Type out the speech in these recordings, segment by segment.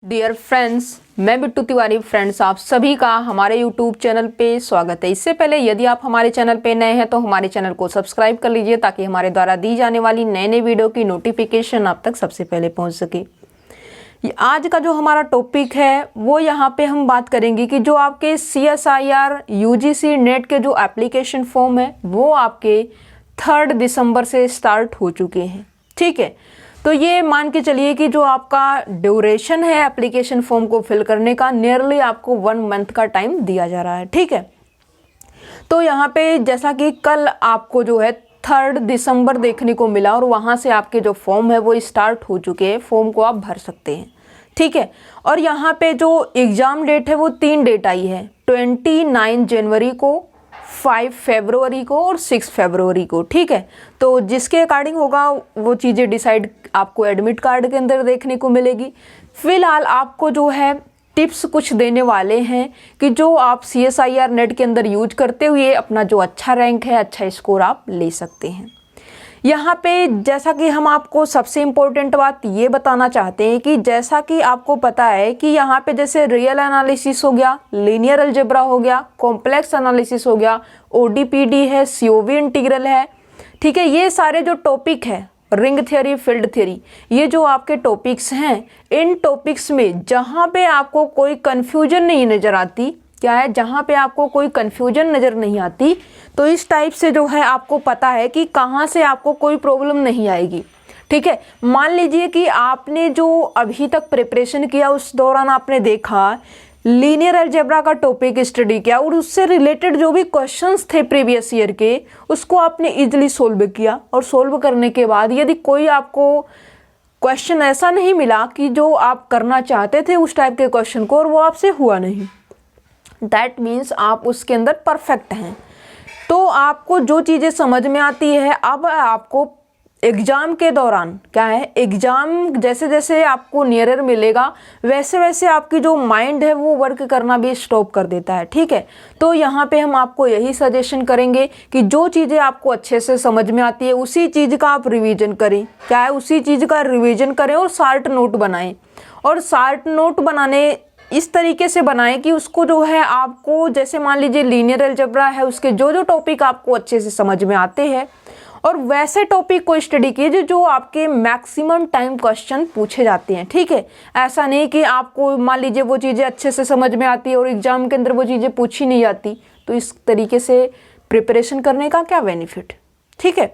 Dear friends, मैं Bittu Tiwari. Friends, आप सभी का हमारे यूट्यूब चैनल पे स्वागत है। इससे पहले यदि आप हमारे चैनल पे नए हैं तो हमारे चैनल को सब्सक्राइब कर लीजिए ताकि हमारे द्वारा दी जाने वाली नए नए वीडियो की नोटिफिकेशन आप तक सबसे पहले पहुंच सके। आज का जो हमारा टॉपिक है वो यहाँ पे हम बात करेंगे कि जो आपके CSIR UGC नेट के जो एप्लीकेशन फॉर्म है वो आपके 3 दिसंबर से स्टार्ट हो चुके हैं। ठीक है, तो ये मान के चलिए कि जो आपका ड्यूरेशन है एप्लीकेशन फॉर्म को फिल करने का, नियरली आपको 1 मंथ का टाइम दिया जा रहा है। ठीक है, तो यहाँ पे जैसा कि कल आपको जो है 3 दिसंबर देखने को मिला और वहाँ से आपके जो फॉर्म है वो स्टार्ट हो चुके हैं। फॉर्म को आप भर सकते हैं। ठीक है, और यहाँ पे जो एग्ज़ाम डेट है वो 3 डेट आई है, 29 जनवरी को, 5 फरवरी को और 6 फरवरी को। ठीक है, तो जिसके अकॉर्डिंग होगा वो चीज़ें डिसाइड आपको एडमिट कार्ड के अंदर देखने को मिलेगी। फिलहाल आपको जो है टिप्स कुछ देने वाले हैं कि जो आप CSIR नेट के अंदर यूज करते हुए अपना जो अच्छा रैंक है, अच्छा स्कोर आप ले सकते हैं। यहाँ पे जैसा कि हम आपको सबसे इम्पोर्टेंट बात ये बताना चाहते हैं कि जैसा कि आपको पता है कि यहाँ पे जैसे रियल एनालिसिस हो गया, लीनियर अलजेब्रा हो गया, कॉम्प्लेक्स एनालिसिस हो गया, ODPD है, COV इंटीग्रल है। ठीक है, ये सारे जो टॉपिक है, रिंग थ्योरी, फील्ड थ्योरी, ये जो आपके टॉपिक्स हैं, इन टॉपिक्स में जहाँ पे आपको कोई कन्फ्यूजन नहीं नज़र आती, क्या है, जहाँ पे आपको कोई कन्फ्यूजन नज़र नहीं आती, तो इस टाइप से जो है आपको पता है कि कहाँ से आपको कोई प्रॉब्लम नहीं आएगी। ठीक है, मान लीजिए कि आपने जो अभी तक प्रिपरेशन किया उस दौरान आपने देखा लीनियर अलजेब्रा का टॉपिक स्टडी किया और उससे रिलेटेड जो भी क्वेश्चंस थे प्रीवियस ईयर के, उसको आपने इजीली सोल्व किया। और सोल्व करने के बाद यदि कोई आपको क्वेश्चन ऐसा नहीं मिला कि जो आप करना चाहते थे उस टाइप के क्वेश्चन को और वो आपसे हुआ नहीं, दैट मीन्स आप उसके अंदर परफेक्ट हैं। तो आपको जो चीज़ें समझ में आती है, अब आपको एग्ज़ाम के दौरान क्या है, एग्ज़ाम जैसे जैसे आपको नियरर मिलेगा वैसे वैसे आपकी जो माइंड है वो वर्क करना भी स्टॉप कर देता है। ठीक है, तो यहाँ पे हम आपको यही सजेशन करेंगे कि जो चीज़ें आपको अच्छे से समझ में आती है उसी चीज़ का आप रिवीजन करें। क्या है, उसी चीज़ का रिवीजन करें और शार्ट नोट बनाएं। और शार्ट नोट बनाने इस तरीके से बनाएं कि उसको जो है आपको, जैसे मान लीजिए लीनियर अलजेब्रा है, उसके जो जो टॉपिक आपको अच्छे से समझ में आते हैं और वैसे टॉपिक को स्टडी कीजिए जो आपके मैक्सिमम टाइम क्वेश्चन पूछे जाते हैं। ठीक है, ऐसा नहीं कि आपको मान लीजिए वो चीज़ें अच्छे से समझ में आती है और एग्जाम के अंदर वो चीज़ें पूछी नहीं जाती, तो इस तरीके से प्रिपरेशन करने का क्या बेनिफिट। ठीक है,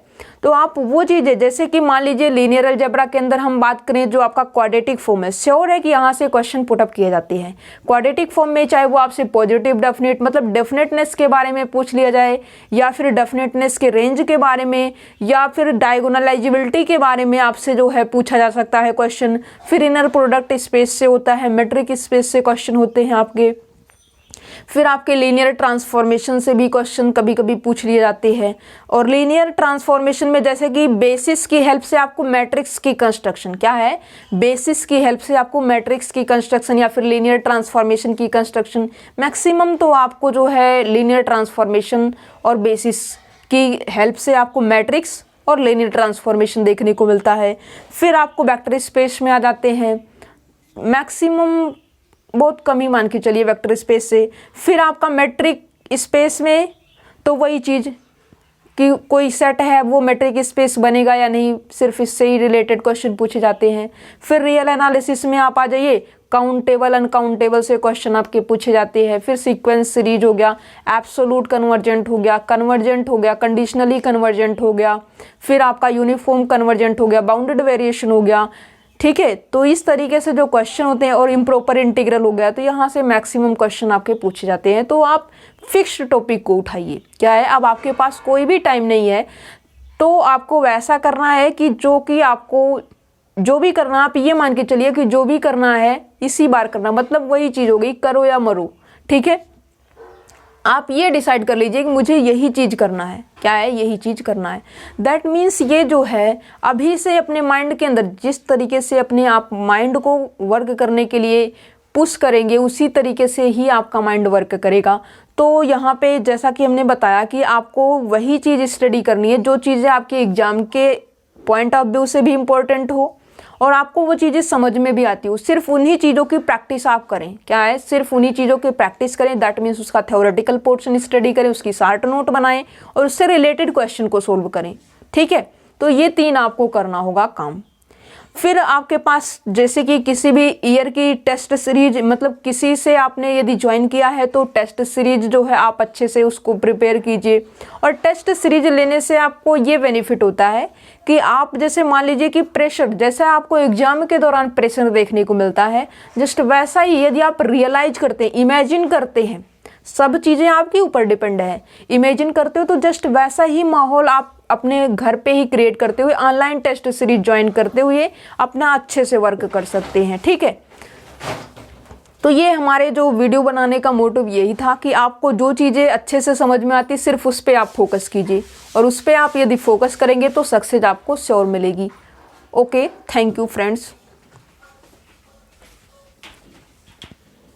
तो आप वो चीज़ें जैसे कि मान लीजिए लीनियर अलजेब्रा के अंदर हम बात करें जो आपका क्वाड्रेटिक फॉर्म है, श्योर है कि यहाँ से क्वेश्चन पुटअप किए जाते हैं क्वाड्रेटिक फॉर्म में, चाहे वो आपसे पॉजिटिव डेफिनेट मतलब डेफिनेटनेस के बारे में पूछ लिया जाए, या फिर डेफिनेटनेस के रेंज के बारे में, या फिर डायगोनलाइजिबिलिटी के बारे में आपसे जो है पूछा जा सकता है क्वेश्चन। फिर इनर प्रोडक्ट स्पेस से होता है, मेट्रिक स्पेस से क्वेश्चन होते हैं आपके। फिर आपके लीनियर ट्रांसफॉर्मेशन से भी क्वेश्चन कभी कभी पूछ लिए जाते हैं। और लीनियर ट्रांसफॉर्मेशन में जैसे कि बेसिस की हेल्प से आपको मैट्रिक्स की कंस्ट्रक्शन, क्या है, बेसिस की हेल्प से आपको मैट्रिक्स की कंस्ट्रक्शन या फिर लीनियर ट्रांसफॉर्मेशन की कंस्ट्रक्शन, मैक्सिमम तो आपको जो है लीनियर ट्रांसफॉर्मेशन और बेसिस की हेल्प से आपको मैट्रिक्स और लीनियर ट्रांसफॉर्मेशन देखने को मिलता है। फिर आपको वेक्टर स्पेस में आ जाते हैं, मैक्सिमम बहुत कम ही मान के चलिए वेक्टर स्पेस से। फिर आपका मैट्रिक स्पेस में तो वही चीज़ कि कोई सेट है वो मैट्रिक स्पेस बनेगा या नहीं, सिर्फ इससे ही रिलेटेड क्वेश्चन पूछे जाते हैं। फिर रियल एनालिसिस में आप आ जाइए, काउंटेबल अनकाउंटेबल से क्वेश्चन आपके पूछे जाते हैं। फिर सीक्वेंस सीरीज हो गया, एब्सोलूट कन्वर्जेंट हो गया, कन्वर्जेंट हो गया, कंडीशनली कन्वर्जेंट हो गया, फिर आपका यूनिफॉर्म कन्वर्जेंट हो गया, बाउंडेड वेरिएशन हो गया। ठीक है, तो इस तरीके से जो क्वेश्चन होते हैं, और इम्प्रॉपर इंटीग्रल हो गया, तो यहाँ से मैक्सिमम क्वेश्चन आपके पूछे जाते हैं। तो आप फिक्स्ड टॉपिक को उठाइए। क्या है, अब आपके पास कोई भी टाइम नहीं है तो आपको वैसा करना है कि जो कि आपको जो भी करना, आप ये मान के चलिए कि जो भी करना है इसी बार करना, मतलब वही चीज़ हो गई, करो या मरो। ठीक है, आप ये डिसाइड कर लीजिए कि मुझे यही चीज़ करना है। क्या है, यही चीज़ करना है। दैट मीन्स ये जो है अभी से अपने माइंड के अंदर जिस तरीके से अपने आप माइंड को वर्क करने के लिए पुश करेंगे उसी तरीके से ही आपका माइंड वर्क करेगा। तो यहाँ पे जैसा कि हमने बताया कि आपको वही चीज़ स्टडी करनी है जो चीज़ें आपके एग्ज़ाम के पॉइंट ऑफ व्यू से भी इम्पोर्टेंट हो और आपको वो चीज़ें समझ में भी आती हो। सिर्फ उन्हीं चीज़ों की प्रैक्टिस आप करें, क्या है, सिर्फ उन्हीं चीज़ों की प्रैक्टिस करें। दैट मीन्स उसका थ्योरेटिकल पोर्शन स्टडी करें, उसकी शार्ट नोट बनाएं और उससे रिलेटेड क्वेश्चन को सोल्व करें। ठीक है, तो ये 3 आपको करना होगा काम। फिर आपके पास जैसे कि किसी भी ईयर की टेस्ट सीरीज, मतलब किसी से आपने यदि ज्वाइन किया है तो टेस्ट सीरीज जो है आप अच्छे से उसको प्रिपेयर कीजिए। और टेस्ट सीरीज लेने से आपको ये बेनिफिट होता है कि आप जैसे मान लीजिए कि प्रेशर, जैसा आपको एग्जाम के दौरान प्रेशर देखने को मिलता है, जस्ट वैसा ही यदि आप रियलाइज करते हैं, इमेजिन करते हैं, सब चीज़ें आपके ऊपर डिपेंड है, इमेजिन करते हो तो जस्ट वैसा ही माहौल आप अपने घर पे ही क्रिएट करते हुए ऑनलाइन टेस्ट सीरीज ज्वाइन करते हुए अपना अच्छे से वर्क कर सकते हैं। ठीक है, तो ये हमारे जो वीडियो बनाने का मोटिव यही था कि आपको जो चीज़ें अच्छे से समझ में आती सिर्फ उस पर आप फोकस कीजिए, और उस पर आप यदि फोकस करेंगे तो सक्सेस आपको श्योर मिलेगी। Okay, thank you friends.